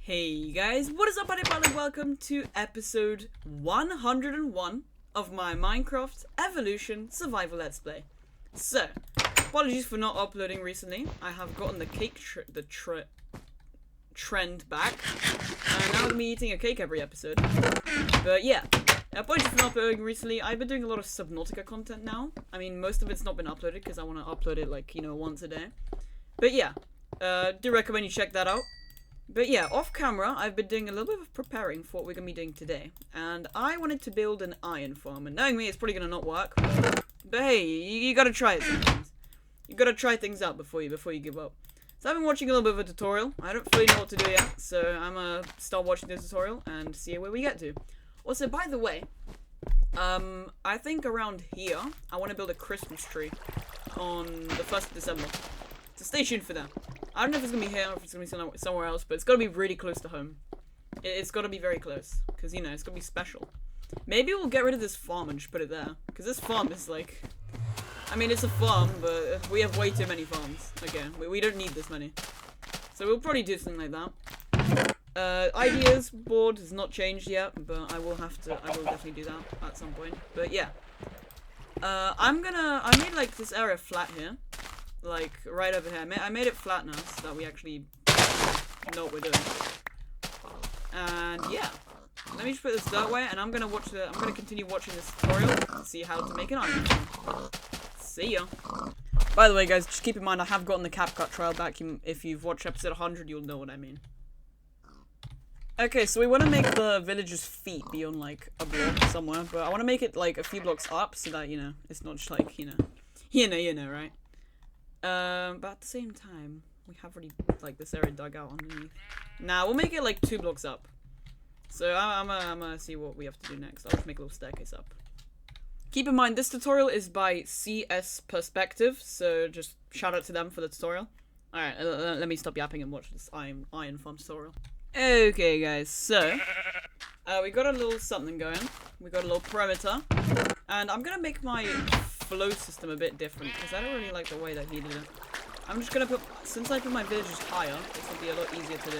Hey guys, what is up everybody? Welcome to episode 101 of my Minecraft Evolution Survival Let's Play. So, apologies for not uploading recently. I have gotten the cake trend back. And now I'm gonna be eating a cake every episode. But yeah, apologies for not uploading recently. I've been doing a lot of Subnautica content now. I mean, most of it's not been uploaded because I want to upload it like, once a day. But yeah, do recommend you check that out. But yeah, off camera, I've been doing a little bit of preparing for what we're going to be doing today. And I wanted to build an iron farm. And knowing me, it's probably going to not work. But hey, you got to try it sometimes. You got to try things out before you give up. So I've been watching a little bit of a tutorial. I don't fully know what to do yet. So I'm going to start watching the tutorial and see where we get to. Also, by the way, I think around here, I want to build a Christmas tree on the 1st of December. So stay tuned for that. I don't know if it's going to be here or if it's going to be somewhere else, but it's got to be really close to home. It's got to be very close, because, it's going to be special. Maybe we'll get rid of this farm and just put it there, because this farm is like... I mean, it's a farm, but we have way too many farms. Okay, we don't need this many. So we'll probably do something like that. Ideas board has not changed yet, but I will definitely do that at some point. But yeah. I made like this area flat here. Like, right over here. I made it flat now, so that we actually know what we're doing. And, yeah. Let me just put this that way, and I'm gonna continue watching this tutorial to see how to make an iron farm. See ya. By the way, guys, just keep in mind, I have gotten the CapCut trial back. If you've watched episode 100, you'll know what I mean. Okay, so we want to make the villager's feet be on, like, a block somewhere, but I want to make it, like, a few blocks up, so that, it's not just, like, you know, right? But at the same time, we have already, like, this area dug out underneath. Now, we'll make it, like, 2 blocks up. So, I'm gonna see what we have to do next. I'll just make a little staircase up. Keep in mind, this tutorial is by CS Perspective, so just shout out to them for the tutorial. Alright, let me stop yapping and watch this iron farm tutorial. Okay, guys, so, we got a little something going. We got a little perimeter. And I'm gonna make my flow system a bit different, because I don't really like the way that he did it. I'm just gonna since I put my villagers higher, this will be a lot easier to do.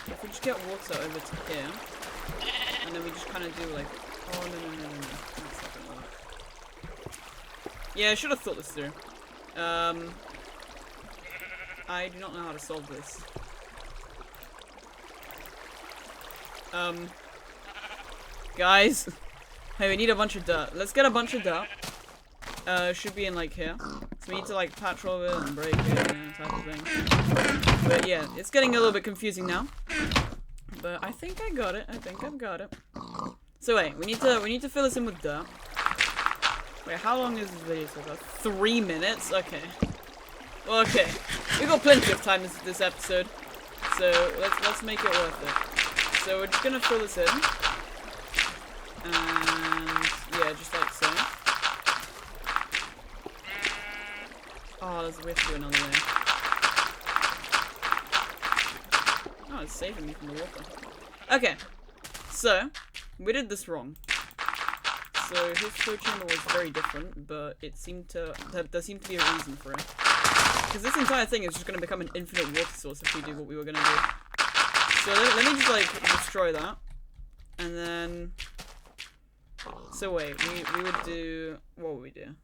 If we just get water over to here, and then we just kind of do like, oh no. That's not gonna work. Yeah, I should have thought this through. I do not know how to solve this. Guys, hey, we need a bunch of dirt. Let's get a bunch of dirt. Should be in like here. So we need to like patch all of it and break it, type of thing. But yeah, it's getting a little bit confusing now. But I think I got it. I think I've got it. So wait, we need to fill this in with dirt. Wait, how long is this video so far? 3 minutes? Okay. Well, okay. We got plenty of time this episode. So let's make it worth it. So we're just gonna fill this in. And yeah, just like so. Oh, we have to do another way. Oh, it's saving me from the water. Okay, so we did this wrong. So his flow chamber was very different, but there seemed to be a reason for it. Because this entire thing is just going to become an infinite water source if we do what we were going to do. So let me just like destroy that, and then. So wait, we would do, what would we do?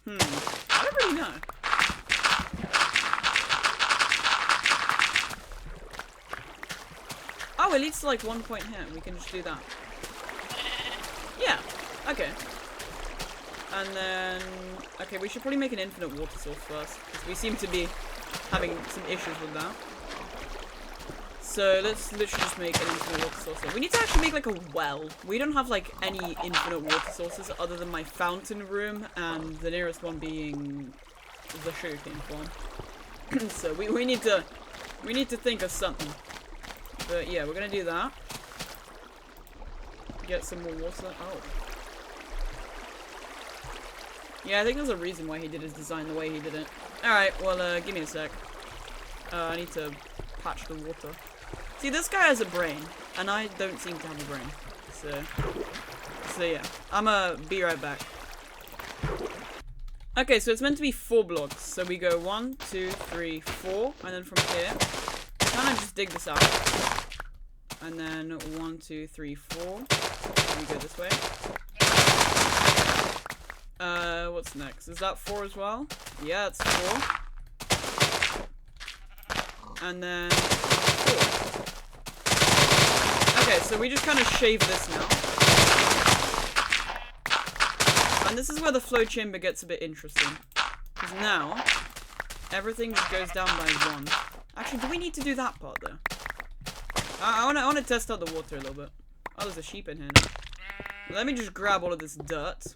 I don't really know. Oh, it leads to like one point here. We can just do that. Yeah. Okay. And then, okay, we should probably make an infinite water source first, because we seem to be having some issues with that. So let's literally just make an infinite water source. We need to actually make like a well. We don't have like any infinite water sources other than my fountain room and the nearest one being the sugarcane farm. So we need to think of something. But yeah, we're gonna do that. Get some more water. Oh. Yeah, I think there's a reason why he did his design the way he did it. Alright, well give me a sec. I need to patch the water. See, this guy has a brain, and I don't seem to have a brain. So yeah, I'ma be right back. Okay, so it's meant to be 4 blocks. So we go 1, 2, 3, 4, and then from here kind of just dig this out. And then 1, 2, 3, 4. We go this way. What's next? Is that 4 as well? Yeah, it's 4. And then 4. Okay, so we just kind of shave this now. And this is where the flow chamber gets a bit interesting. Because now, everything just goes down by 1. Actually, do we need to do that part though? I wanna test out the water a little bit. Oh, there's a sheep in here now. Let me just grab all of this dirt.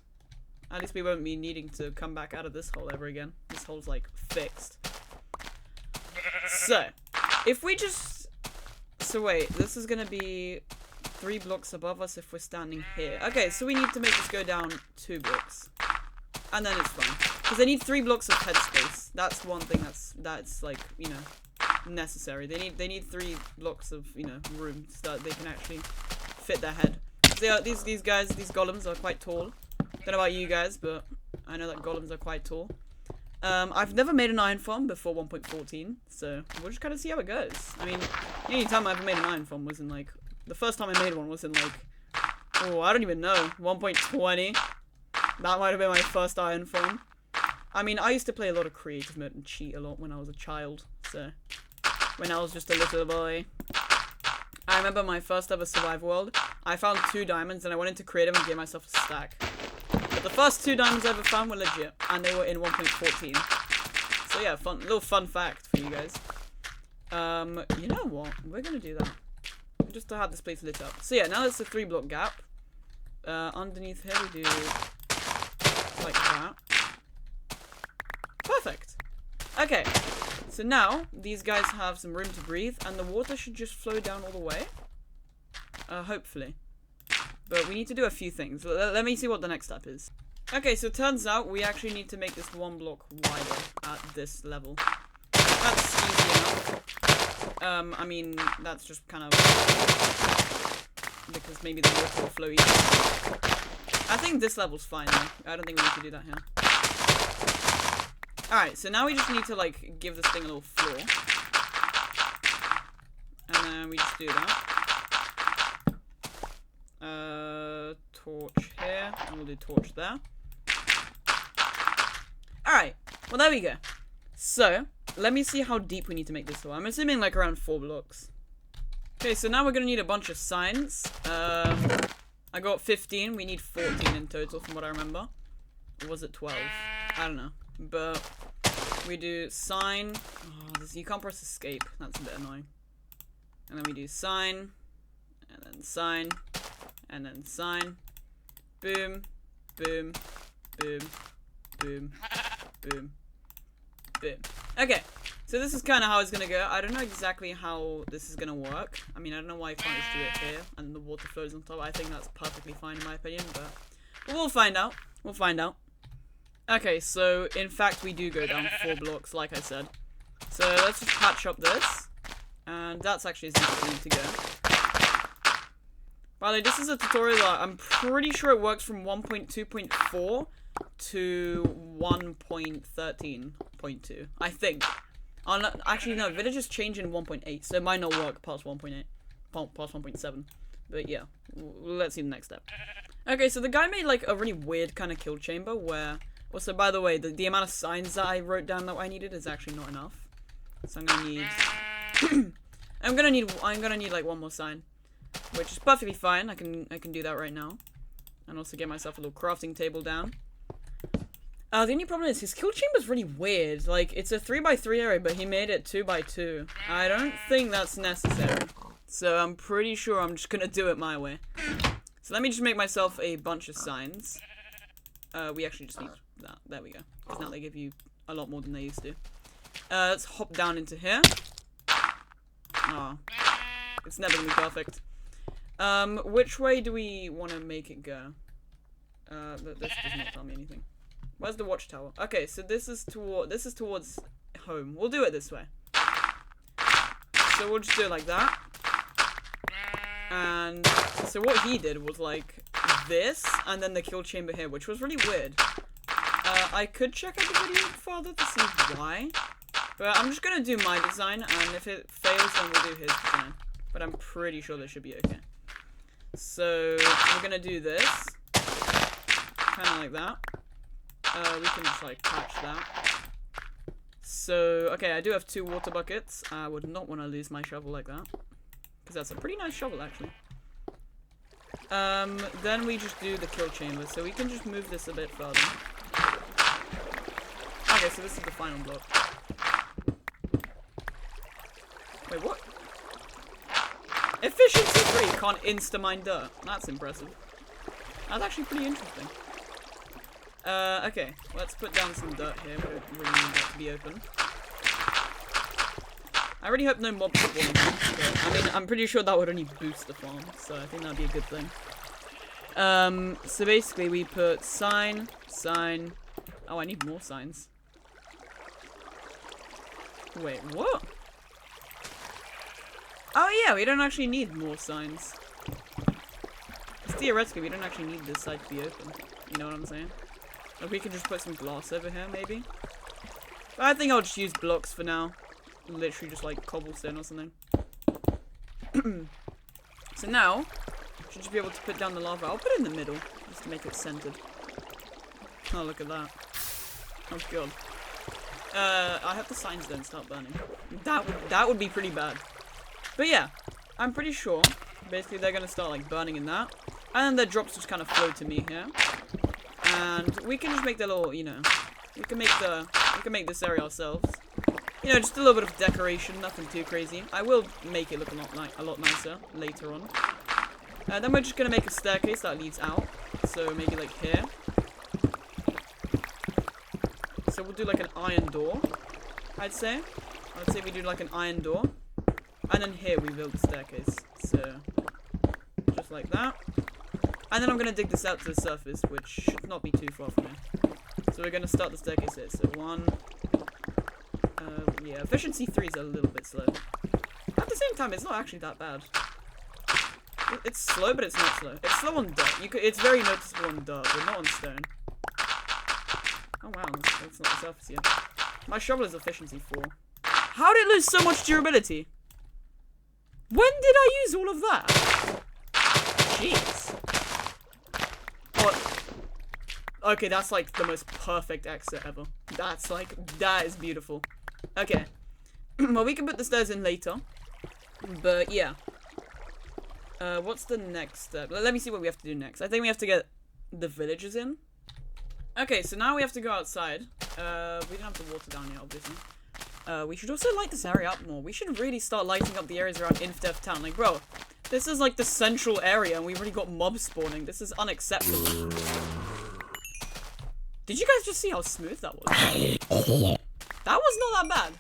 At least we won't be needing to come back out of this hole ever again. This hole's like fixed. So, if we just... So wait, this is gonna be 3 blocks above us if we're standing here. Okay, so we need to make this go down 2 blocks. And then it's fine. Because they need 3 blocks of headspace. That's one thing that's like, you know, necessary. They need 3 blocks of, you know, room so that they can actually fit their head. So these guys, these golems are quite tall. Don't know about you guys, but I know that golems are quite tall. I've never made an iron farm before 1.14, so we'll just kind of see how it goes. I mean, the only time I ever made an iron farm was in like, the first time I made one was in like, oh, I don't even know, 1.20. That might have been my first iron farm. I mean, I used to play a lot of creative mode and cheat a lot when I was a child, so when I was just a little boy. I remember my first ever Survive World, I found 2 diamonds and I went into creative and gave myself a stack. But the first 2 diamonds I ever found were legit, and they were in 1.14. So yeah, little fun fact for you guys. You know what? We're gonna do that. Just to have this place lit up. So yeah, now it's a 3 block gap. Underneath here we do like that. Perfect. Okay. So now, these guys have some room to breathe, and the water should just flow down all the way. Hopefully. But we need to do a few things. Let me see what the next step is. Okay, so it turns out we actually need to make this 1 block wider at this level. That's easy enough. I mean, that's just kind of... because maybe the water will flow easier. I think this level's fine, though. I don't think we need to do that here. Alright, so now we just need to, like, give this thing a little floor. And then we just do that. Torch here, and we'll do torch there. Alright, well there we go. So, let me see how deep we need to make this hole. I'm assuming like around 4 blocks. Okay, so now we're gonna need a bunch of signs. I got 15, we need 14 in total from what I remember. Or was it 12? I don't know. But we do sign. Oh, you can't press escape, that's a bit annoying. And then we do sign, and then sign, and then sign. Boom, boom, boom, boom, boom, boom. Okay, so this is kind of how it's gonna go. I don't know exactly how this is gonna work. I mean, I don't know why I can't just do it here and the water flows on top. I think that's perfectly fine in my opinion, but we'll find out. We'll find out. Okay, so in fact we do go down 4 blocks, like I said. So let's just patch up this, and that's actually as deep as we need to go. By the way, this is a tutorial that I'm pretty sure it works from 1.2.4 to 1.13.2. I think. Actually, no, villages change in 1.8, so it might not work past 1.8, past 1.7. But yeah, let's see the next step. Okay, so the guy made like a really weird kind of kill chamber where... Also, by the way, the amount of signs that I wrote down that I needed is actually not enough. So I'm gonna need... I'm gonna need like 1 more sign. Which is perfectly fine. I can do that right now. And also get myself a little crafting table down. The only problem is his kill chamber's really weird. Like, it's a 3x3 area, but he made it 2x2. I don't think that's necessary. So I'm pretty sure I'm just gonna do it my way. So let me just make myself a bunch of signs. We actually just need that. There we go. Because now they give you a lot more than they used to. Let's hop down into here. Oh, it's never gonna be perfect. Which way do we want to make it go? This does not tell me anything. Where's the watchtower? Okay, so this is towards home. We'll do it this way. So we'll just do it like that. And so what he did was like this, and then the kill chamber here, which was really weird. I could check out the video further to see why. But I'm just gonna do my design, and if it fails, then we'll do his design. But I'm pretty sure this should be okay. So we're gonna do this, kind of like that. We can just like patch that. So okay, I do have 2 water buckets. I would not want to lose my shovel like that, because that's a pretty nice shovel actually. Then we just do the kill chamber, so we can just move this a bit further. Okay, so this is the final block. Wait, what? Efficiency 3 can't insta-mine dirt. That's impressive. That's actually pretty interesting. Okay, let's put down some dirt here. We don't really need that to be open. I really hope no mobs spawn, but I mean, I'm pretty sure that would only boost the farm, so I think that'd be a good thing. So basically we put sign. Oh, I need more signs. Wait, what? Oh yeah, we don't actually need more signs. Theoretically, we don't actually need this side to be open. You know what I'm saying? Like, we can just put some glass over here, maybe. But I think I'll just use blocks for now. Literally just like cobblestone or something. So now, should you be able to put down the lava? I'll put it in the middle, just to make it centered. Oh, look at that. Oh god. I hope the signs don't start burning. That would be pretty bad. But yeah, I'm pretty sure, basically they're gonna start like burning in that. And then the drops just kind of flow to me here. And we can just make the little, you know, we can make this area ourselves. You know, just a little bit of decoration, nothing too crazy. I will make it look a lot nicer later on. Then we're just gonna make a staircase that leads out. So maybe like here. So we'll do like an iron door, I'd say. I'd say we do like an iron door. And then here we build the staircase. So, just like that. And then I'm going to dig this out to the surface, which should not be too far from here. So we're going to start the staircase here. So 1. Yeah, efficiency 3 is a little bit slow. At the same time, it's not actually that bad. It's slow, but it's not slow. It's slow on dirt. It's very noticeable on dirt, but not on stone. Oh wow, that's not the surface yet. My shovel is efficiency 4. How did it lose so much durability? When did I use all of that? Jeez. What? Okay, that's like the most perfect exit ever. That is beautiful. Okay. Well, we can put the stairs in later. But yeah. What's the next step? Let me see what we have to do next. I think we have to get the villagers in. Okay, so now we have to go outside. We don't have the water down yet, obviously. We should also light this area up more. We should really start lighting up the areas around Infdeath Town. Like, bro, this is like the central area and we've already got mobs spawning. This is unacceptable. Did you guys just see how smooth that was? That was not that bad.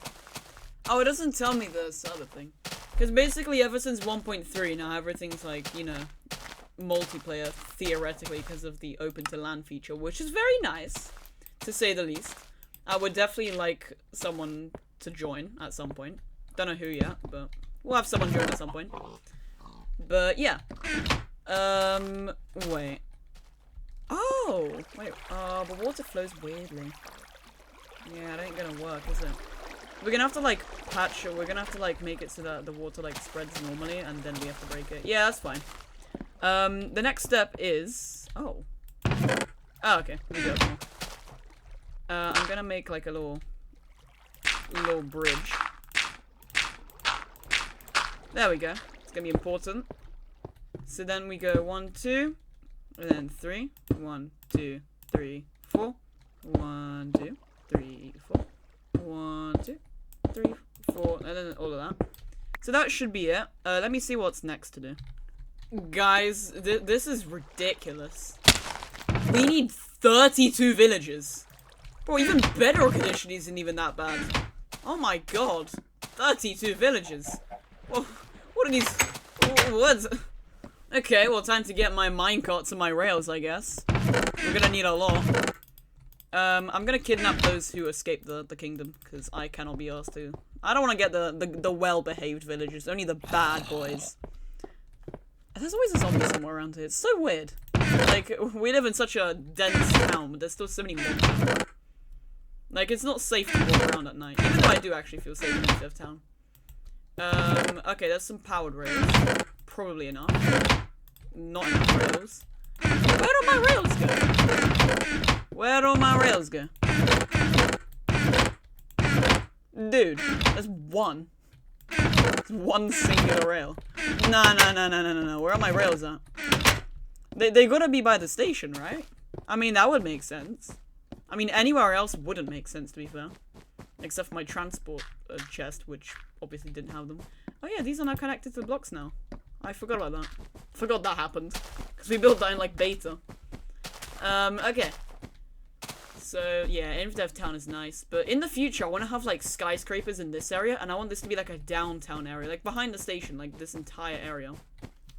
Oh, it doesn't tell me this other thing. Because basically ever since 1.3 now everything's like, you know, multiplayer, theoretically, because of the open to LAN feature, which is very nice, to say the least. I would definitely like someone to join at some point. Don't know who yet, but we'll have someone join at some point. But yeah. Wait. Oh! Wait, the water flows weirdly. Yeah, it ain't gonna work, is it? We're gonna have to like patch it, we're gonna have to like make it so that the water like spreads normally and then we have to break it. Yeah, that's fine. The next step is... Oh. Oh, okay. We go. I'm gonna make like a little bridge. There we go. It's gonna be important. So then we go 1, 2, and then 3. 1, 2, 3, 4. 1, 2, 3, 4. 1, 2, 3, 4, and then all of that. So that should be it. Let me see what's next to do. Guys, this is ridiculous. We need 32 villagers. Bro, even Bedrock Edition isn't even that bad. Oh my god. 32 villagers. Well, what are these... What? Okay, well, time to get my minecarts and my rails, I guess. We're gonna need a lot. I'm gonna kidnap those who escaped the kingdom, because I cannot be asked to. I don't want to get the well-behaved villagers, only the bad boys. There's always a zombie somewhere around here. It's so weird. Like, we live in such a dense town, but there's still so many mobs. Like, it's not safe to walk around at night. Even though I do actually feel safe in Dev Town. Okay, there's some powered rails. Probably enough. Not enough rails. Where do my rails go? Where do my rails go? Dude, there's one. There's one singular rail. No. Where are my rails at? They gotta be by the station, right? I mean, that would make sense. I mean, anywhere else wouldn't make sense, to be fair. Except for my transport chest, which obviously didn't have them. Oh yeah, these are now connected to the blocks now. I forgot about that. Forgot that happened. Because we built that in, like, beta. Okay. So, yeah, InfDev Town is nice. But in the future, I want to have, like, skyscrapers in this area. And I want this to be, like, a downtown area. Like, behind the station. Like, this entire area.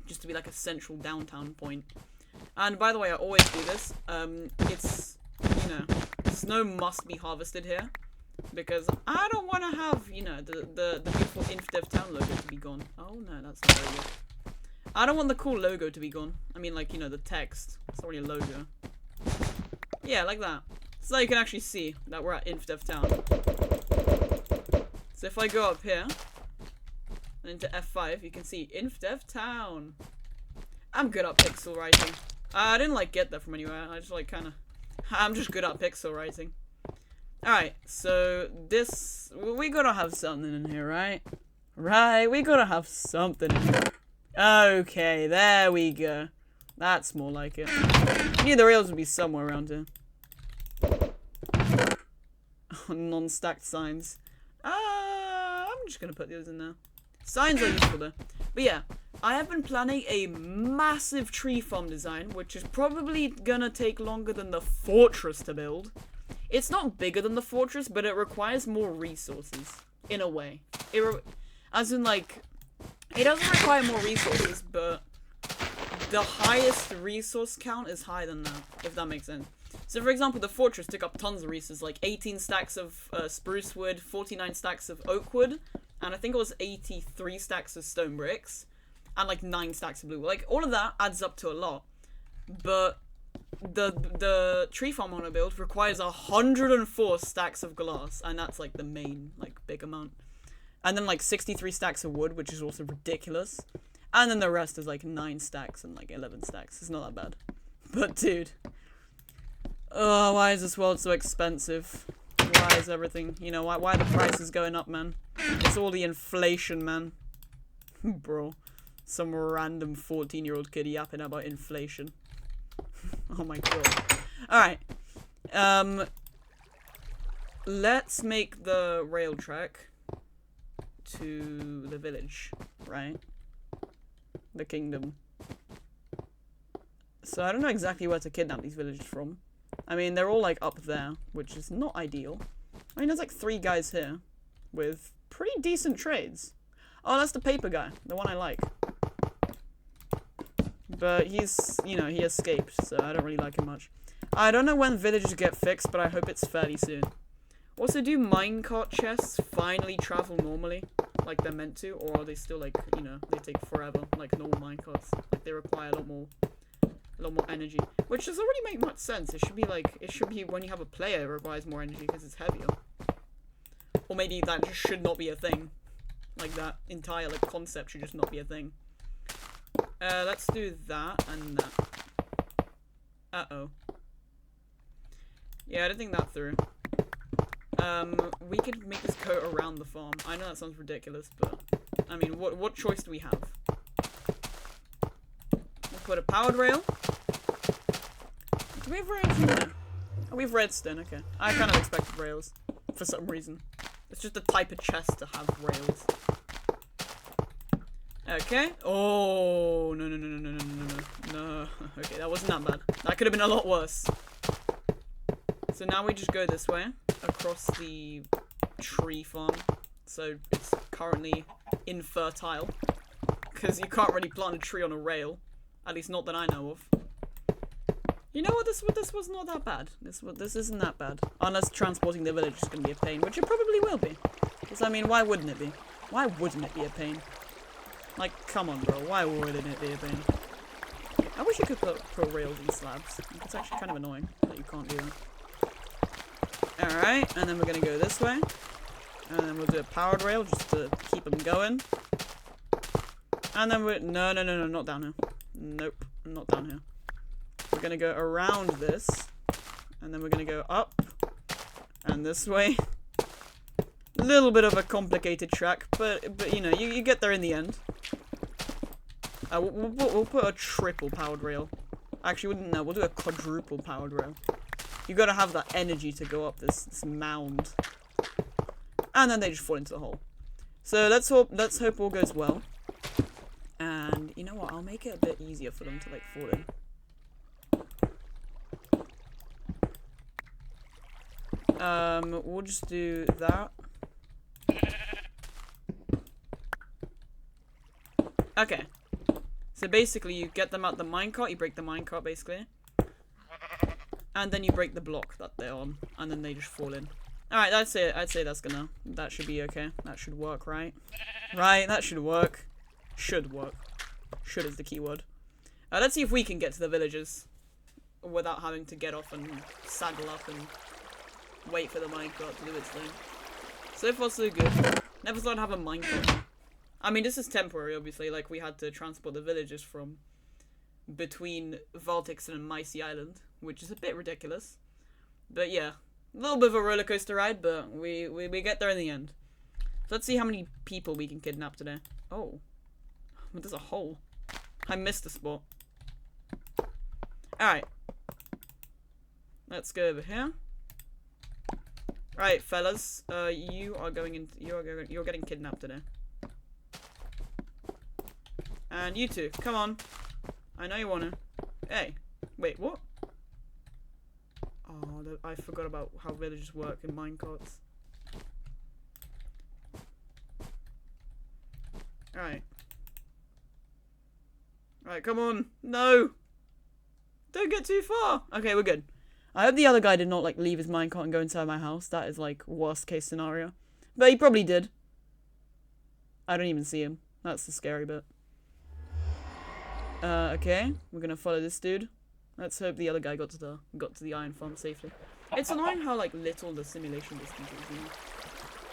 Just to be, like, a central downtown point. And, by the way, I always do this. It's, you know, snow must be harvested here. Because I don't want to have, you know, the beautiful InfDev Town logo to be gone. Oh, no, that's not very good. I don't want the cool logo to be gone. I mean, like, you know, the text. It's already a logo. Yeah, like that. So that you can actually see that we're at InfDev Town. So if I go up here, and into F5, you can see InfDev Town. I'm good at pixel writing. I didn't, like, get that from anywhere. I just, like, kind of... I'm just good at pixel writing. Alright, so this... We gotta have something in here, right? Right, we gotta have something in here. Okay, there we go. That's more like it. I knew the rails would be somewhere around here. Oh, non-stacked signs. I'm just gonna put those in there. Signs are useful though. But yeah, I have been planning a massive tree farm design, which is probably gonna take longer than the fortress to build. It's not bigger than the fortress, but it requires more resources, in a way. As in, like, it doesn't require more resources, but the highest resource count is higher than that, if that makes sense. So, for example, the fortress took up tons of resources, like 18 stacks of spruce wood, 49 stacks of oak wood, and I think it was 83 stacks of stone bricks, and like 9 stacks of blue wood. Like, all of that adds up to a lot, but the tree farm I want to build requires 104 stacks of glass, and that's like the main, like, big amount. And then like 63 stacks of wood, which is also ridiculous. And then the rest is like 9 stacks and like 11 stacks. It's not that bad. But dude. Oh, why is this world so expensive? Why is everything, you know, why are the prices going up, man? It's all the inflation, man. Bro. Some random 14-year-old kid yapping about inflation. Oh my god. Alright. Let's make the rail track to the village, right? The kingdom. So I don't know exactly where to kidnap these villagers from. I mean, they're all like up there, which is not ideal. I mean, there's like 3 guys here with pretty decent trades. Oh, that's the paper guy, the one I like. But he's, you know, he escaped, so I don't really like him much. I don't know when villages get fixed, but I hope it's fairly soon. Also, do minecart chests finally travel normally, like they're meant to, or are they still like, you know, they take forever, like normal minecarts? Like they require a lot more energy, which does already make much sense. It should be like, it should be when you have a player, it requires more energy because it's heavier. Or maybe that just should not be a thing. Like that entire like concept should just not be a thing. Let's do that and that. Uh-oh. Yeah, I don't think that through. We could make this go around the farm. I know that sounds ridiculous, but I mean, what choice do we have? We'll put a powered rail. Do we have rails in there? Oh, we have redstone, okay. I kind of expected rails, for some reason. It's just the type of chest to have rails. Okay. Oh, no. Okay, that wasn't that bad. That could have been a lot worse. So now we just go this way, across the tree farm. So it's currently infertile. Because you can't really plant a tree on a rail. At least not that I know of. You know what, this was not that bad. This isn't that bad. Unless transporting the village is going to be a pain, which it probably will be. Because, I mean, why wouldn't it be? Why wouldn't it be a pain? Like, come on, bro. Why wouldn't it be a pain? I wish you could put rails in slabs. It's actually kind of annoying that you can't do that. Alright, and then we're gonna go this way. And then we'll do a powered rail just to keep them going. And then we're... No, not down here. Nope, not down here. We're gonna go around this. And then we're gonna go up. And this way. A little bit of a complicated track, but you know, you get there in the end. We'll put a triple powered rail. Actually, we'll do a quadruple powered rail. You gotta have that energy to go up this mound. And then they just fall into the hole. So let's hope all goes well. And you know what? I'll make it a bit easier for them to like fall in. We'll just do that. Okay. So basically you get them out the minecart, you break the minecart basically. And then you break the block that they're on, and then they just fall in. Alright, I'd say that should be okay. That should work, right? Right, that should work. Should work. Should is the key word. Let's see if we can get to the villages without having to get off and saddle up and wait for the minecart to do its thing. So far so good. Never thought I'd have a minecart. I mean, this is temporary, obviously. Like, we had to transport the villagers from between Valtix and Micey Island, which is a bit ridiculous. But yeah, a little bit of a roller coaster ride, but we get there in the end. So let's see how many people we can kidnap today. Oh, but there's a hole. I missed the spot. Alright. Let's go over here. Right, fellas. You're getting kidnapped today. And you two, come on. I know you wanna. Hey, wait, what? Oh, I forgot about how villages work in minecarts. Alright. Alright, come on. No! Don't get too far! Okay, we're good. I hope the other guy did not, like, leave his minecart and go inside my house. That is, like, worst case scenario. But he probably did. I don't even see him. That's the scary bit. Okay. We're gonna follow this dude. Let's hope the other guy got to the iron farm safely. It's annoying how, like, little the simulation distance is, you know?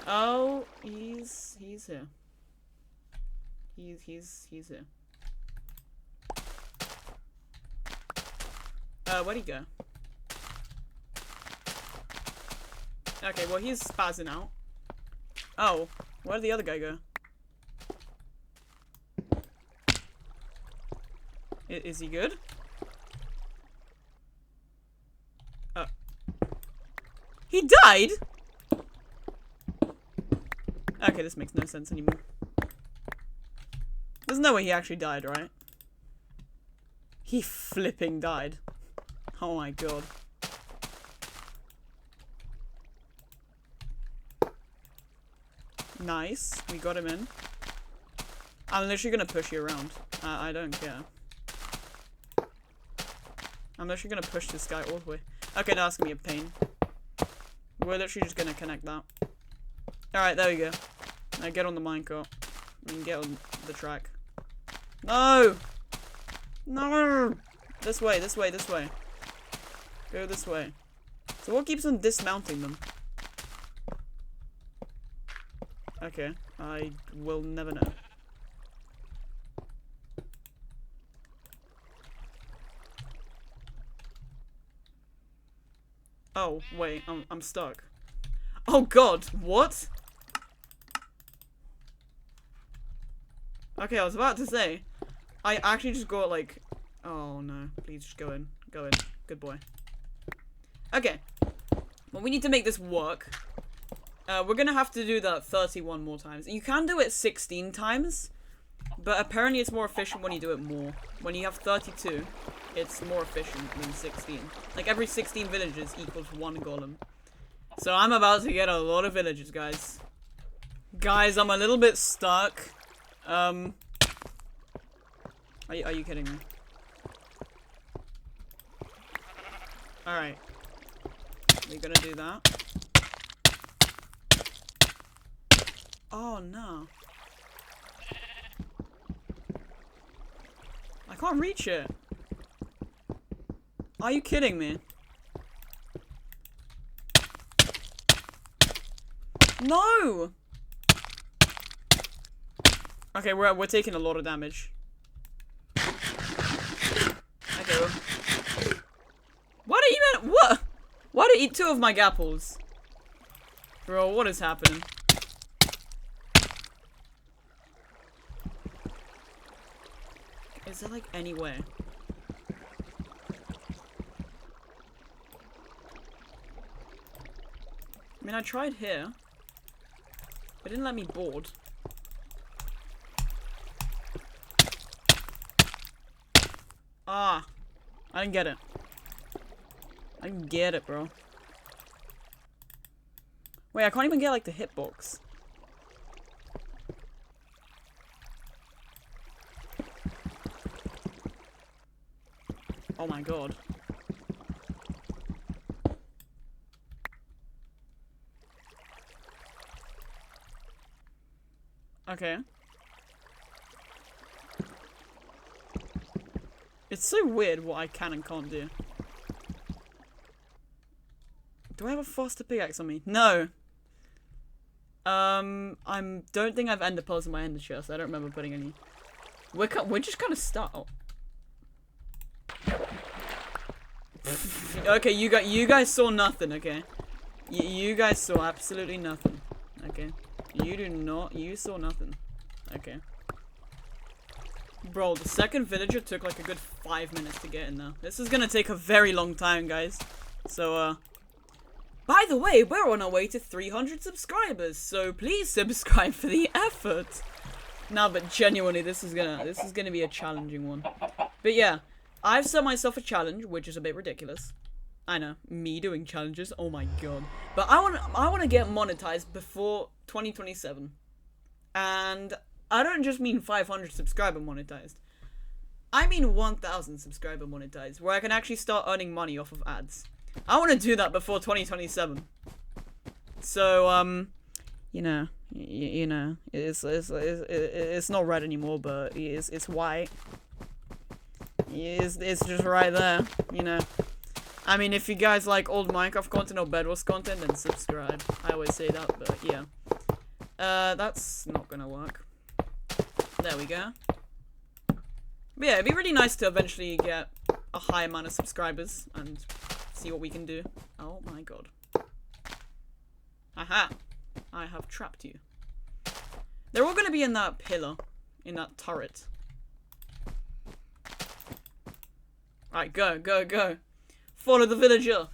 Oh, he's here. He's here. Where'd he go? Okay, well, he's spazzing out. Oh, where'd the other guy go? Is he good? He died? Okay, this makes no sense anymore. There's no way he actually died, right? He flipping died. Oh my god. Nice. We got him in. I'm literally gonna push you around. I don't care. I'm literally gonna push this guy all the way. Okay, now that's gonna be a pain. We're literally just gonna connect that. Alright, there we go. Now get on the minecart. And get on the track. No! No! This way, this way, this way. Go this way. So what keeps on dismounting them? Okay, I will never know. Oh, wait, I'm stuck. Oh god, what? Okay, I was about to say, I actually just got like, oh no, please just go in, good boy. Okay, well we need to make this work. We're gonna have to do that 31 more times. You can do it 16 times, but apparently it's more efficient when you do it more. When you have 32, it's more efficient than 16. Like every 16 villages equals 1 golem. So I'm about to get a lot of villages, guys. Guys, I'm a little bit stuck. Are you kidding me? Alright. We're gonna do that. Oh no. I can't reach it. Are you kidding me? No! Okay, we're taking a lot of damage. Okay, well. Why did you even- what? Why did you eat 2 of my gapples? Bro, what is happening? Is there like any way? I mean, I tried here. It didn't let me board. Ah. I didn't get it. I didn't get it, bro. Wait, I can't even get, like, the hitbox. Oh my god. Okay. It's so weird what I can and can't do. Do I have a faster pickaxe on me? No. Don't think I've ender pearls in my ender chest. I don't remember putting any. We're just kind of stuck. Oh. Okay, you guys saw nothing. Okay, you guys saw absolutely nothing. Okay, you saw nothing. Okay. Bro, the second villager took like a good 5 minutes to get in there. This is gonna take a very long time, guys. So, by the way, we're on our way to 300 subscribers, so please subscribe for the effort. No, but genuinely, this is gonna be a challenging one. But yeah, I've set myself a challenge, which is a bit ridiculous. I know, me doing challenges, oh my god. But I wanna get monetized before 2027. And I don't just mean 500 subscriber monetized. I mean 1,000 subscriber monetized, where I can actually start earning money off of ads. I want to do that before 2027. So, you know, it's not red anymore, but it's white. It's just right there, you know. I mean, if you guys like old Minecraft content or Bedwars content, then subscribe. I always say that, but yeah. That's not gonna work. There we go. But yeah, it'd be really nice to eventually get a high amount of subscribers and see what we can do. Oh my god. Aha! I have trapped you. They're all gonna be in that pillar. In that turret. Alright, go, go, go. Follow the villager.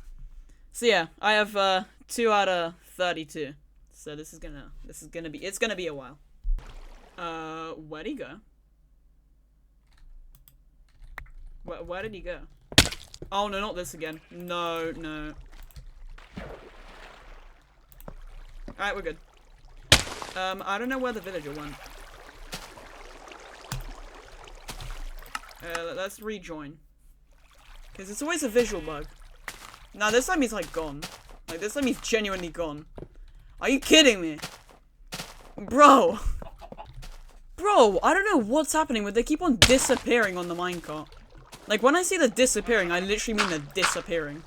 So yeah, I have 2 out of 32. So it's gonna be a while. Where'd he go? Where did he go? Oh no, not this again. No, no. Alright, we're good. I don't know where the villager went. Let's rejoin. Because it's always a visual bug. Nah, this time he's like gone. Like, this time he's genuinely gone. Are you kidding me? Bro! Bro, I don't know what's happening, but they keep on disappearing on the minecart. Like, when I see the disappearing, I literally mean the disappearing.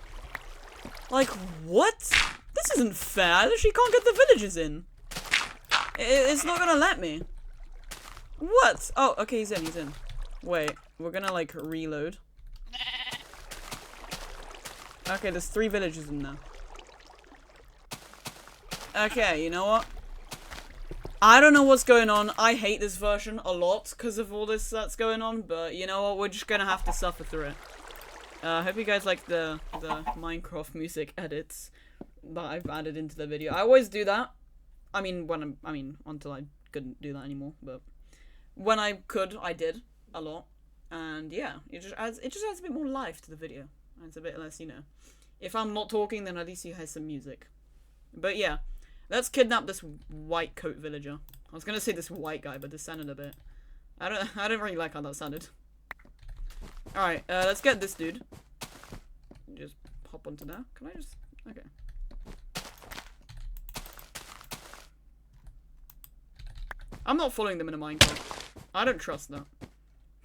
Like, what? This isn't fair. I literally can't get the villagers in. It's not gonna let me. What? Oh, okay, he's in. Wait, we're gonna, like, reload. Okay, there's 3 villagers in there. Okay, you know what? I don't know what's going on. I hate this version a lot because of all this that's going on, but you know what? We're just gonna have to suffer through it. I hope you guys like the Minecraft music edits that I've added into the video. I always do that. I mean, until I couldn't do that anymore, but when I could, I did a lot. And yeah, it just adds a bit more life to the video. And it's a bit less, you know. If I'm not talking, then at least you hear some music. But yeah. Let's kidnap this white coat villager. I was gonna say this white guy, but this sounded a bit... I don't really like how that sounded. Alright, let's get this dude. Just hop onto there. Can I just... Okay. I'm not following them in a minecart. I don't trust that.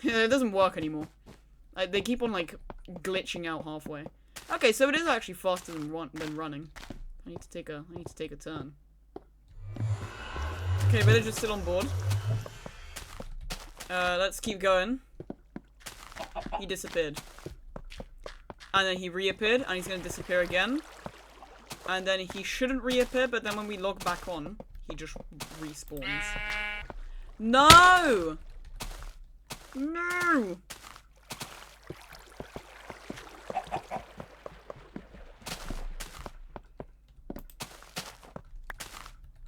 It doesn't work anymore. They keep on, like, glitching out halfway. Okay, so it is actually faster than running. I need to take a turn. Okay, villagers still on board. Let's keep going. He disappeared. And then he reappeared, and he's gonna disappear again. And then he shouldn't reappear, but then when we log back on, he just respawns. No! No!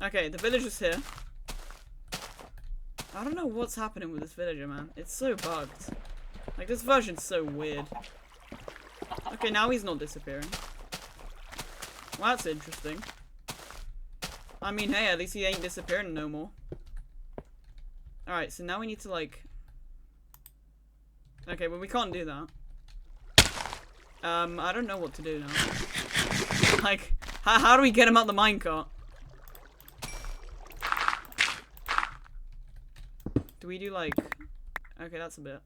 Okay, the villager's here. I don't know what's happening with this villager, man. It's so bugged. Like, this version's so weird. Okay, now he's not disappearing. Well, that's interesting. I mean, hey, at least he ain't disappearing no more. Alright, so now we need to, like... Okay, well, we can't do that. I don't know what to do now. Like, how do we get him out the minecart? Do we do, like... Okay, that's a bit.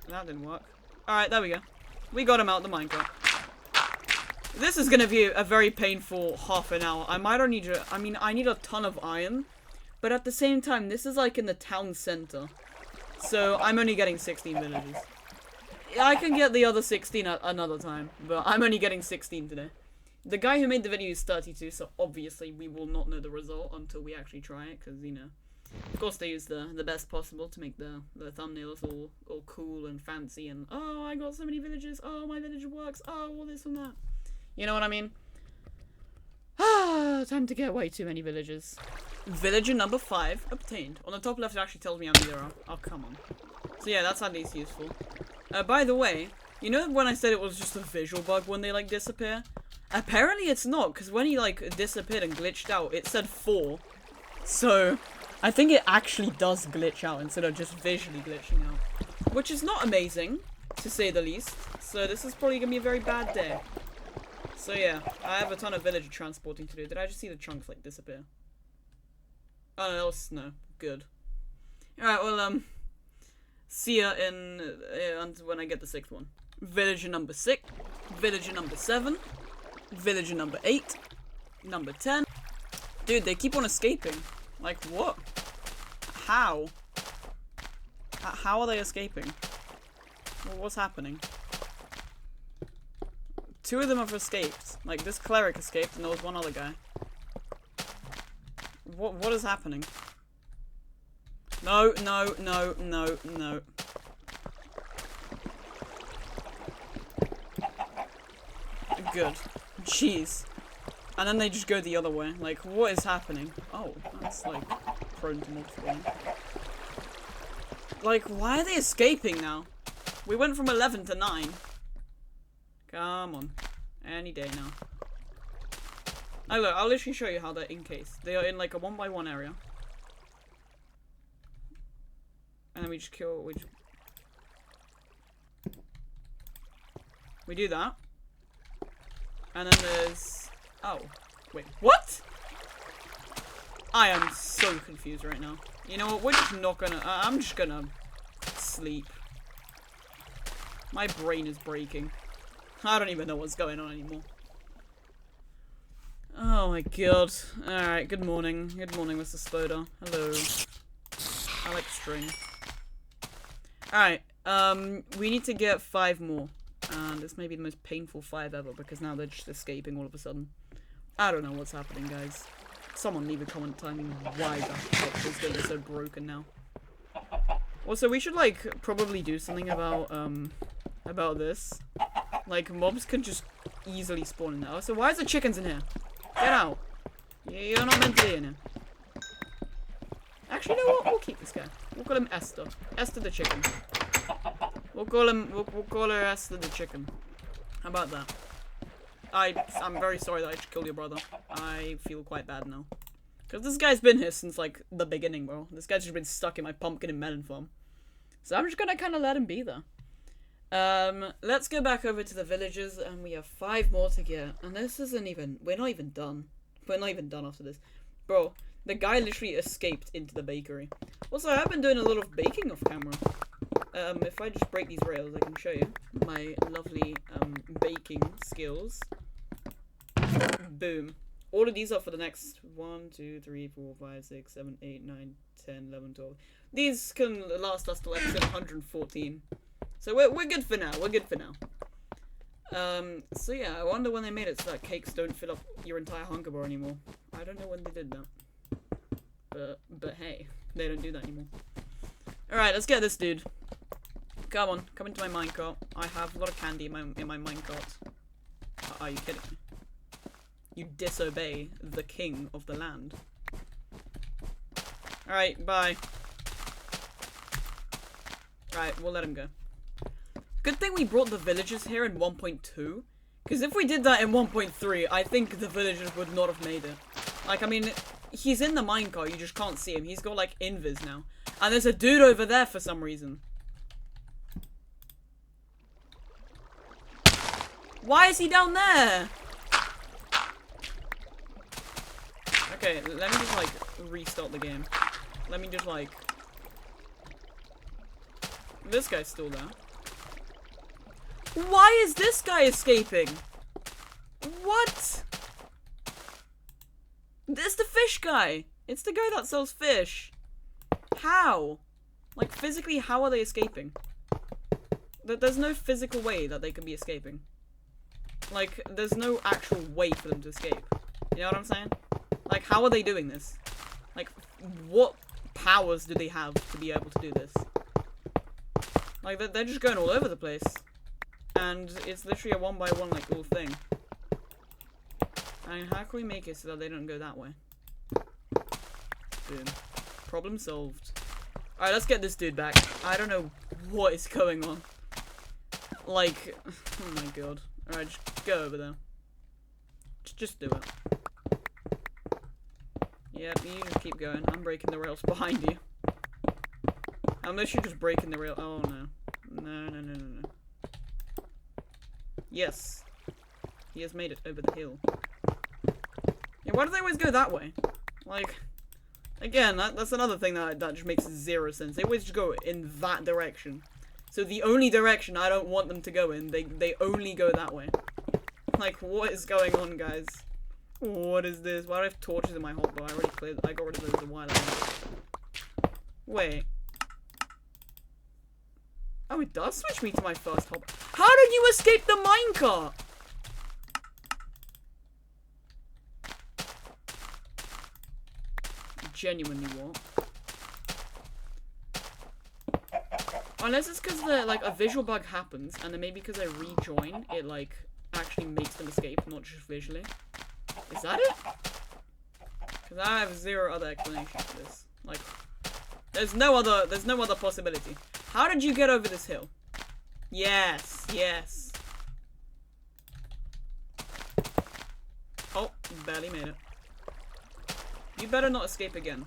That didn't work. Alright, there we go. We got him out the minecart. This is gonna be a very painful half an hour. I might only need I mean, I need a ton of iron. But at the same time, this is like in the town center. So, I'm only getting 16 villages. I can get the other 16 at another time. But I'm only getting 16 today. The guy who made the video is 32, so obviously we will not know the result until we actually try it. Because, you know, of course they use the best possible to make the thumbnails all cool and fancy. And, oh, I got so many villages. Oh, my village works. Oh, all this and that. You know what I mean? Ah, time to get way too many villagers. Villager number 5 obtained. On the top left it actually tells me I'm zero. Oh, come on. So yeah, that's at least useful. By the way, you know when I said it was just a visual bug when they like disappear? Apparently it's not, because when he like disappeared and glitched out, it said 4. So, I think it actually does glitch out instead of just visually glitching out. Which is not amazing, to say the least. So this is probably going to be a very bad day. So yeah, I have a ton of villager transporting to do. Did I just see the chunks like disappear? Oh no, that was snow. Good. Alright, well, see ya in, when I get the 6th one. Villager number 6. Villager number 7. Villager number 8. Number 10. Dude, they keep on escaping. Like, what? How? How are they escaping? Well, what's happening? 2 of them have escaped. Like, this cleric escaped, and there was one other guy. What is happening? No, no, no, no, no. Good. Jeez. And then they just go the other way. Like, what is happening? Oh, that's, like, prone to mob spawn. Like, why are they escaping now? We went from 11 to 9. Come on. Any day now. Oh, look, I'll literally show you how they're encased. They are in, like, a 1x1 area. And then we just kill... We do that. And then there's... Oh. Wait, what? I am so confused right now. You know what? We're just not gonna... I'm just gonna... sleep. My brain is breaking. I don't even know what's going on anymore. Oh my god. Alright, good morning. Good morning, Mr. Spoder. Hello. I like string. Alright, we need to get 5 more. And this may be the most painful 5 ever, because now they're just escaping all of a sudden. I don't know what's happening, guys. Someone leave a comment telling me why the heck this game is so broken now. Also, we should, like, probably do something about this. Like, mobs can just easily spawn in there. So why is the chickens in here? Get out. You're not meant to be in here. Actually, you know what? We'll keep this guy. We'll call him Esther. Esther the chicken. We'll call her Esther the chicken. How about that? I'm very sorry that I just killed your brother. I feel quite bad now. Because this guy's been here since, like, the beginning, bro. This guy's just been stuck in my pumpkin and melon farm. So I'm just gonna kind of let him be there. Let's go back over to the villages, and we have 5 more to get. And this isn't even... We're not even done. We're not even done after this. Bro, the guy literally escaped into the bakery. Also, I have been doing a lot of baking off camera. If I just break these rails, I can show you my lovely, baking skills. Boom. all of these are for the next 1, 2, 3, 4, 5, 6, 7, 8, 9, 10, 11, 12. These can last us till episode 114. So we're good for now. We're good for now. So yeah, I wonder when they made it so that cakes don't fill up your entire hunger bar anymore. I don't know when they did that. But hey, they don't do that anymore. Alright, let's get this dude. Come on, come into my minecart. I have a lot of candy in my minecart. Are you kidding me? You disobey the king of the land. Alright, bye. Alright, we'll let him go. Good thing we brought the villagers here in 1.2. Because if we did that in 1.3, I think the villagers would not have made it. Like, I mean, he's in the minecart, you just can't see him. He's got, like, invis now. And there's a dude over there for some reason. Why is he down there? Okay, let me just, like, restart the game. Let me just, like... This guy's still there. Why is this guy escaping? What? It's the fish guy. It's the guy that sells fish. How? Like, physically, how are they escaping? There's no physical way that they can be escaping. Like, there's no actual way for them to escape. You know what I'm saying? Like, how are they doing this? Like, what powers do they have to be able to do this? Like, they're just going all over the place. And it's literally a one-by-one, like, little thing. I mean, how can we make it so that they don't go that way? Boom. Problem solved. Alright, let's get this dude back. I don't know what is going on. Like, oh my god. Alright, just go over there. Just do it. Yep, you just keep going. I'm breaking the rails behind you. I'm literally just breaking the rail. Oh no. No. Yes. He has made it over the hill. Yeah, why do they always go that way? Like, again, that's another thing that just makes zero sense. They always just go in that direction. So the only direction I don't want them to go in, they only go that way. Like, what is going on, guys? What is this? Why do I have torches in my hotbar? I got rid of those a while ago. Wait. Oh, it does switch me to my first hotbar. How did you escape the minecart? Genuinely what? Unless it's because like a visual bug happens, and then maybe because I rejoin, it like actually makes them escape, not just visually. Is that it? Because I have zero other explanation for this. Like, there's no other possibility. How did you get over this hill? Yes. Oh, barely made it. You better not escape again.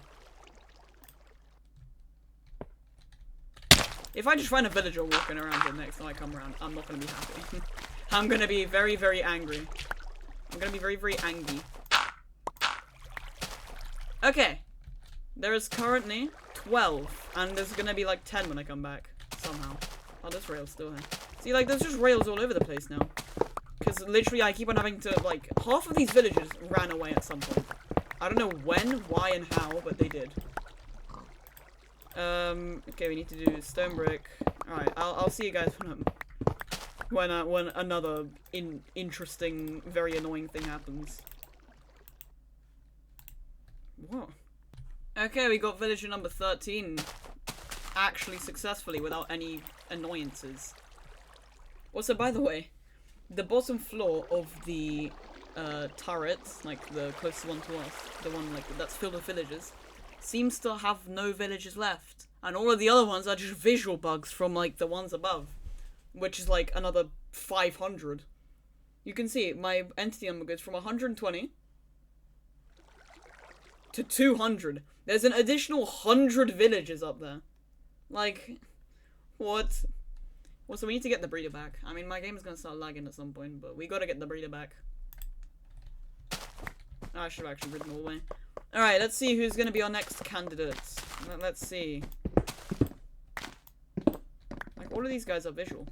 If I just find a villager walking around here next time I come around, I'm not going to be happy. I'm going to be very, very angry. I'm going to be very, very angry. Okay. There is currently 12, and there's going to be like 10 when I come back, somehow. Oh, this rail's still here. See, like, there's just rails all over the place now. Because literally I keep on having to, like, half of these villagers ran away at some point. I don't know when, why, and how, but they did. Okay, we need to do stone brick. Alright, I'll see you guys when another interesting, very annoying thing happens. What? Okay, we got villager number 13 actually successfully without any annoyances. Also, by the way, the bottom floor of the turrets, like the closest one to us, the one like that's filled with villagers, seems to have no villagers left. And all of the other ones are just visual bugs from like the ones above, which is like another 500. You can see my entity number goes from 120 to 200. There's an additional 100 villagers up there. Like, what? Well, so we need to get the breeder back. I mean, my game is going to start lagging at some point, but we got to get the breeder back. Oh, I should have actually ridden all the way. Alright, let's see who's going to be our next candidates. Let's see. Like, all of these guys are visual.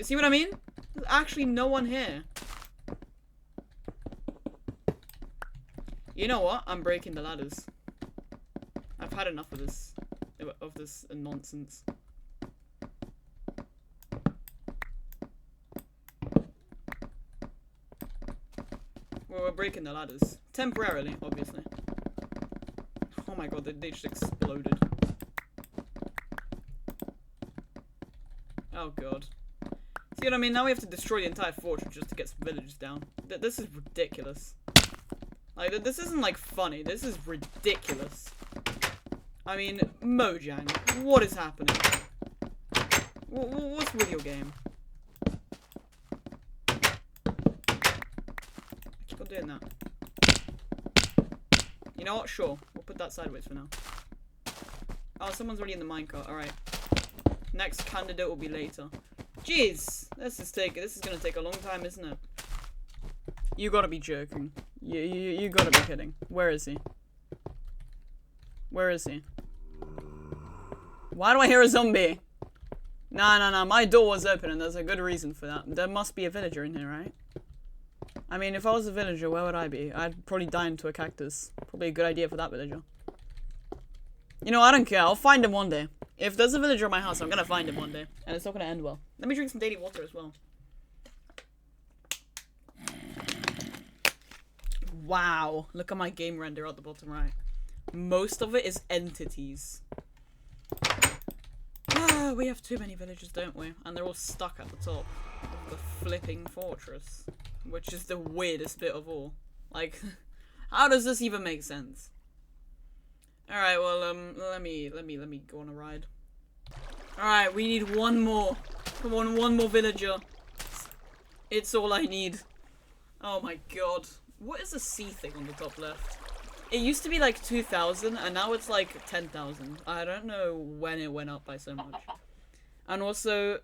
See what I mean? There's actually no one here. You know what? I'm breaking the ladders. I've had enough of this. Nonsense. Well, we're breaking the ladders. Temporarily, obviously. Oh my god, they just exploded. Oh god. See what I mean? Now we have to destroy the entire fortress just to get some villagers down. This is ridiculous. Like, this isn't, like, funny. This is ridiculous. I mean, Mojang, what is happening? What's with your game? I keep on doing that. You know what? Sure. We'll put that sideways for now. Oh, someone's already in the minecart. Alright. Next candidate will be later. Jeez! This is gonna take a long time, isn't it? You gotta be joking. You gotta be kidding. Where is he? Where is he? Why do I hear a zombie? Nah, my door was open and there's a good reason for that. There must be a villager in here, right? I mean, if I was a villager, where would I be? I'd probably die into a cactus. Probably a good idea for that villager. You know, I don't care. I'll find him one day. If there's a villager in my house, I'm gonna find him one day. And it's not gonna end well. Let me drink some daily water as well. Wow. Look at my game render at the bottom right. Most of it is entities. Ah, we have too many villagers, don't we? And they're all stuck at the top of the flipping fortress. Which is the weirdest bit of all. Like, how does this even make sense? Alright, well, let me go on a ride. Alright, we need one more. Come on, one more villager. It's all I need. Oh my god. What is the C thing on the top left? It used to be like 2,000, and now it's like 10,000. I don't know when it went up by so much. And also,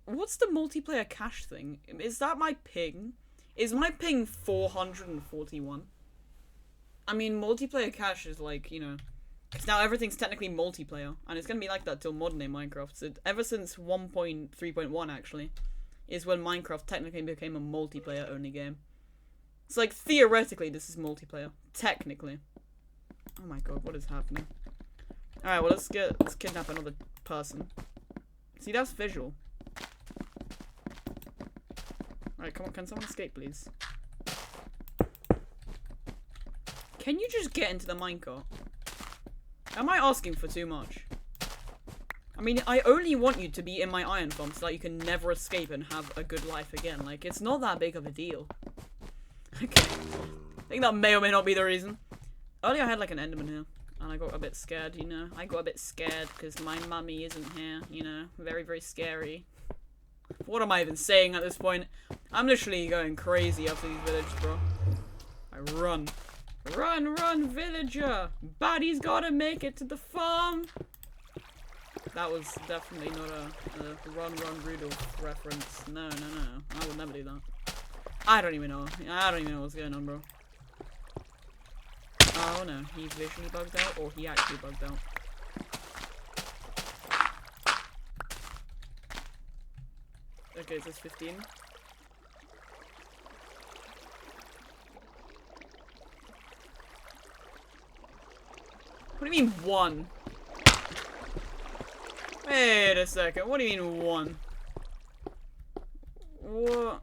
what's the multiplayer cache thing? Is that my ping? Is my ping 441? I mean, multiplayer cache is like, you know, because now everything's technically multiplayer, and it's gonna be like that till modern day Minecraft. So ever since 1.3.1 actually, is when Minecraft technically became a multiplayer only game. It's like, theoretically, this is multiplayer. Technically. Oh my god, what is happening? Alright, well, let's kidnap another person. See, that's visual. Alright, come on, can someone escape, please? Can you just get into the minecart? Am I asking for too much? I mean, I only want you to be in my iron farm so that you can never escape and have a good life again. Like, it's not that big of a deal. Okay. I think that may or may not be the reason. Earlier I had like an enderman here, and I got a bit scared, you know. I got a bit scared because my mummy isn't here, you know. Very, very scary. What am I even saying at this point? I'm literally going crazy after these villagers, bro. I run. Run, villager! Buddy's gotta make it to the farm! That was definitely not a Run Rudolph reference. No. I would never do that. I don't even know what's going on, bro. Oh no, he visually bugged out, or he actually bugged out. Okay, so it's 15. What do you mean, one? Wait a second, what do you mean, one? What?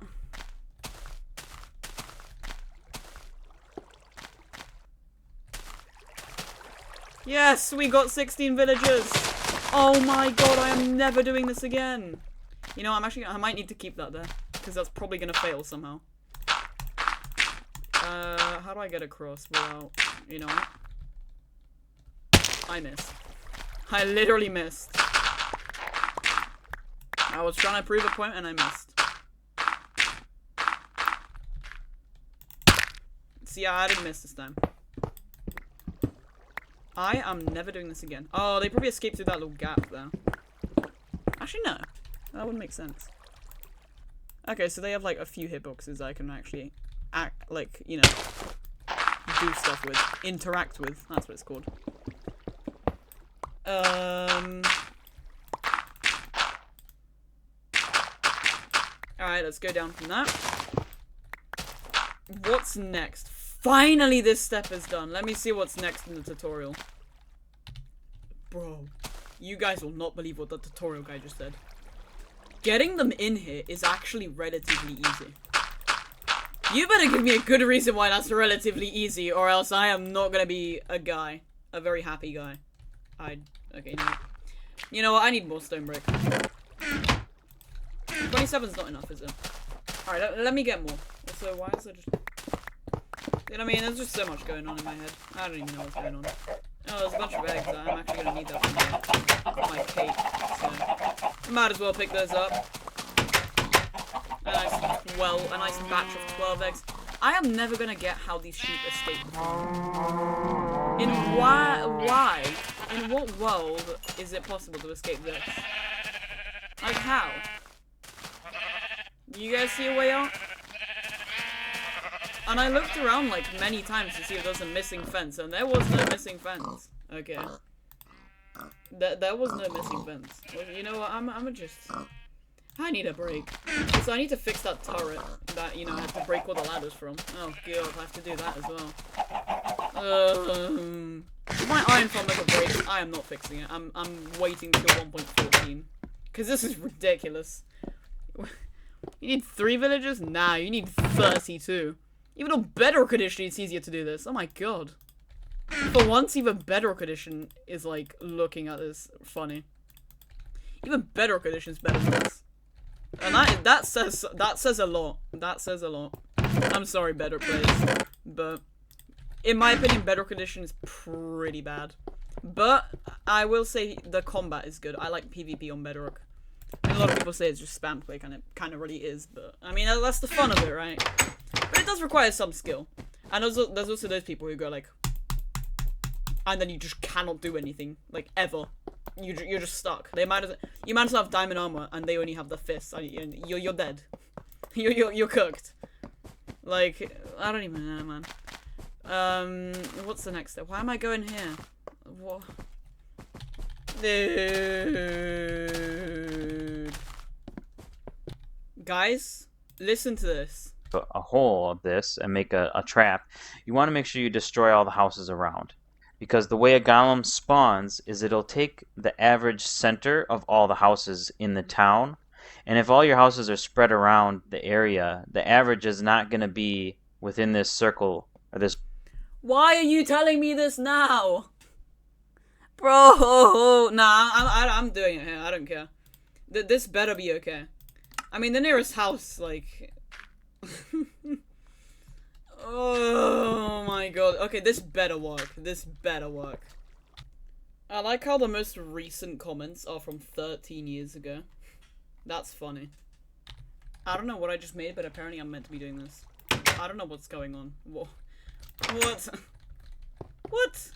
Yes, we got 16 villagers. Oh my god, I am never doing this again. You know, I might need to keep that there, because that's probably gonna fail somehow. How do I get across without, you know what? I missed. I literally missed. I was trying to prove a point and I missed. See, I didn't miss this time. I am never doing this again. Oh, they probably escaped through that little gap there. Actually, no. That wouldn't make sense. Okay, so they have like a few hitboxes I can actually like, you know, do stuff with. Interact with. That's what it's called. Alright, let's go down from that. What's next? Finally, this step is done. Let me see what's next in the tutorial. Bro, you guys will not believe what the tutorial guy just said. Getting them in here is actually relatively easy. You better give me a good reason why that's relatively easy, or else I am not gonna be a guy. A very happy guy. Okay, no. You know what? I need more stone brick. 27's not enough, is it? Alright, let me get more. Also, why is there just... You know what I mean? There's just so much going on in my head. I don't even know what's going on. Oh, there's a bunch of eggs. I'm actually gonna need that for my cake. So, I might as well pick those up. A nice batch of 12 eggs. I am never gonna get how these sheep escape. In why? In what world is it possible to escape this? Like how? Do you guys see a way out? And I looked around like many times to see if there was a missing fence, and there was no missing fence. Okay. There was no missing fence. Well, you know what? I need a break. So I need to fix that turret that, you know, I had to break all the ladders from. Oh god, I have to do that as well. My iron farm never breaks. I am not fixing it. I'm waiting till 1.14. Because this is ridiculous. You need 3 villagers? Nah, you need 32. Even on Bedrock Edition, it's easier to do this. Oh my god. For once, even Bedrock Edition is, like, looking at this funny. Even Bedrock Edition is better than this. And that says a lot. That says a lot. I'm sorry, Bedrock players. But, in my opinion, Bedrock Edition is pretty bad. But, I will say the combat is good. I like PvP on Bedrock. And a lot of people say it's just spam click, and it kind of really is. But, I mean, that's the fun of it, right? But it does require some skill. And there's also those people who go like... And then you just cannot do anything. Like, ever. You're just stuck. You might as well have diamond armor, and they only have the fists. And you're dead. You're cooked. Like, I don't even know, man. What's the next step? Why am I going here? What? Dude. Guys, listen to this. A hole of this and make a trap, you want to make sure you destroy all the houses around. Because the way a golem spawns is it'll take the average center of all the houses in the town. And if all your houses are spread around the area, the average is not going to be within this circle or this. Why are you telling me this now? Bro, nah, I'm doing it here. I don't care. This better be okay. I mean, the nearest house, like... Oh my god. Okay, this better work. This better work. I like how the most recent comments are from 13 years ago. That's funny. I don't know what I just made, but apparently I'm meant to be doing this. I don't know what's going on. What? What?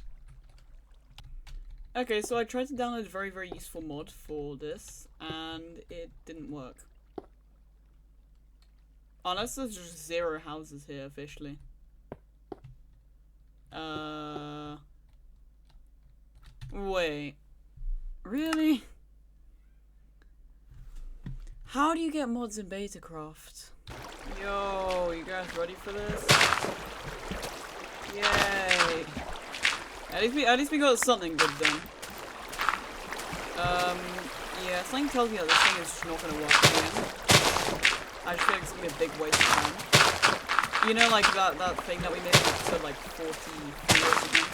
Okay, so I tried to download a very, very useful mod for this, and it didn't work. Unless there's just 0 houses here officially. Wait. Really? How do you get mods in Betacraft? Yo, you guys ready for this? Yay. At least we got something good done. Yeah, something tells me that this thing is just not gonna work again. I just feel like it's gonna be a big waste of time. You know, like that thing that we made in episode like 43 or something?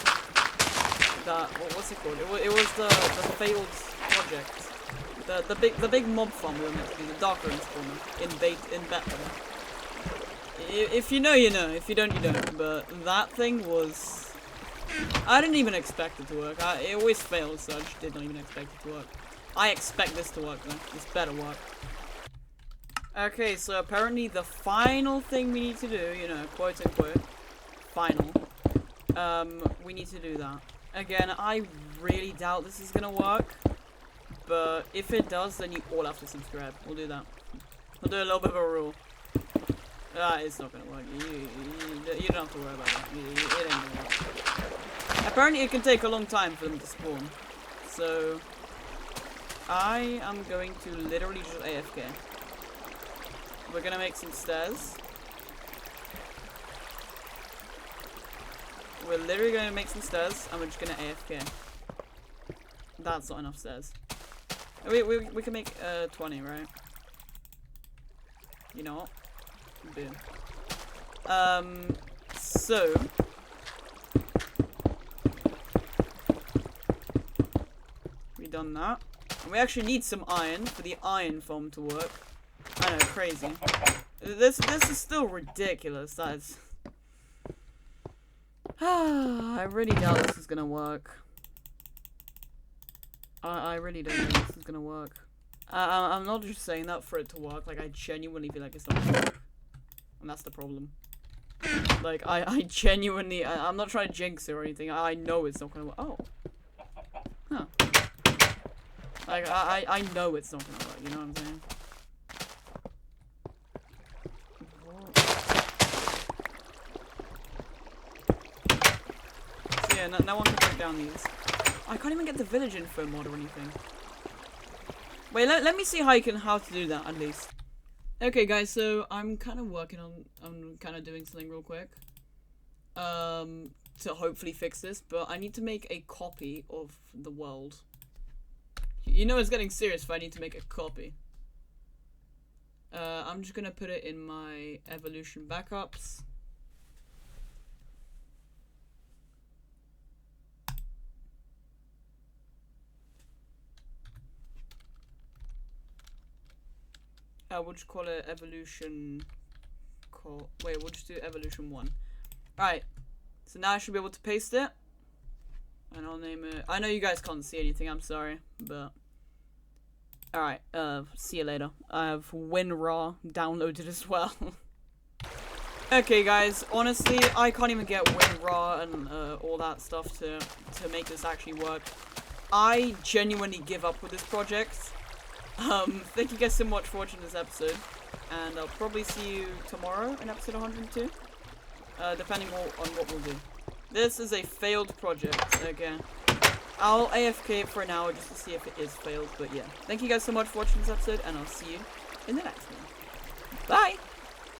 What's it called? It was the failed project. The big mob farm we were meant to do, the Dark Ruin spawner in beta. If you know, you know. If you don't, you don't. But that thing was... I didn't even expect it to work. It always fails, so I just did not even expect it to work. I expect this to work though. This better work. Okay, so apparently the final thing we need to do, you know, quote unquote, final, we need to do that. Again, I really doubt this is gonna work, but if it does, then you all have to subscribe. We'll do that. We'll do a little bit of a rule. It's not gonna work. You don't have to worry about that. It ain't gonna work. Apparently it can take a long time for them to spawn, so I am going to literally just AFK. We're gonna make some stairs. We're literally gonna make some stairs, and we're just gonna AFK. That's not enough stairs. We can make 20, right? You know what? Boom. So we done that. And we actually need some iron for the iron farm to work. I know, crazy. This is still ridiculous. That is. I really doubt this is gonna work. I really don't think this is gonna work. I'm not just saying that for it to work. Like, I genuinely feel like it's not gonna work. And that's the problem. Like, I genuinely... I'm not trying to jinx it or anything. I know it's not gonna work. Oh. Huh. Like, I know it's not gonna work. You know what I'm saying? So yeah, no one can break down these. I can't even get the village info mod or anything. Wait, let me see how to do that, at least. Okay, guys, so I'm kind of working on... I'm kind of doing something real quick. To hopefully fix this, but I need to make a copy of the world. You know it's getting serious if I need to make a copy. I'm just gonna put it in my evolution backups. We'll just call it evolution. Wait, we'll just do evolution 1. Alright, so now I should be able to paste it. And I'll name it. I know you guys can't see anything, I'm sorry, but. Alright, see you later. I have WinRAR downloaded as well. Okay, guys, honestly, I can't even get WinRAR and all that stuff to make this actually work. I genuinely give up with this project. Thank you guys so much for watching this episode, and I'll probably see you tomorrow in episode 102, depending on what we'll do. This is a failed project, okay? I'll AFK it for an hour just to see if it is failed, but yeah. Thank you guys so much for watching this episode, and I'll see you in the next one. Bye!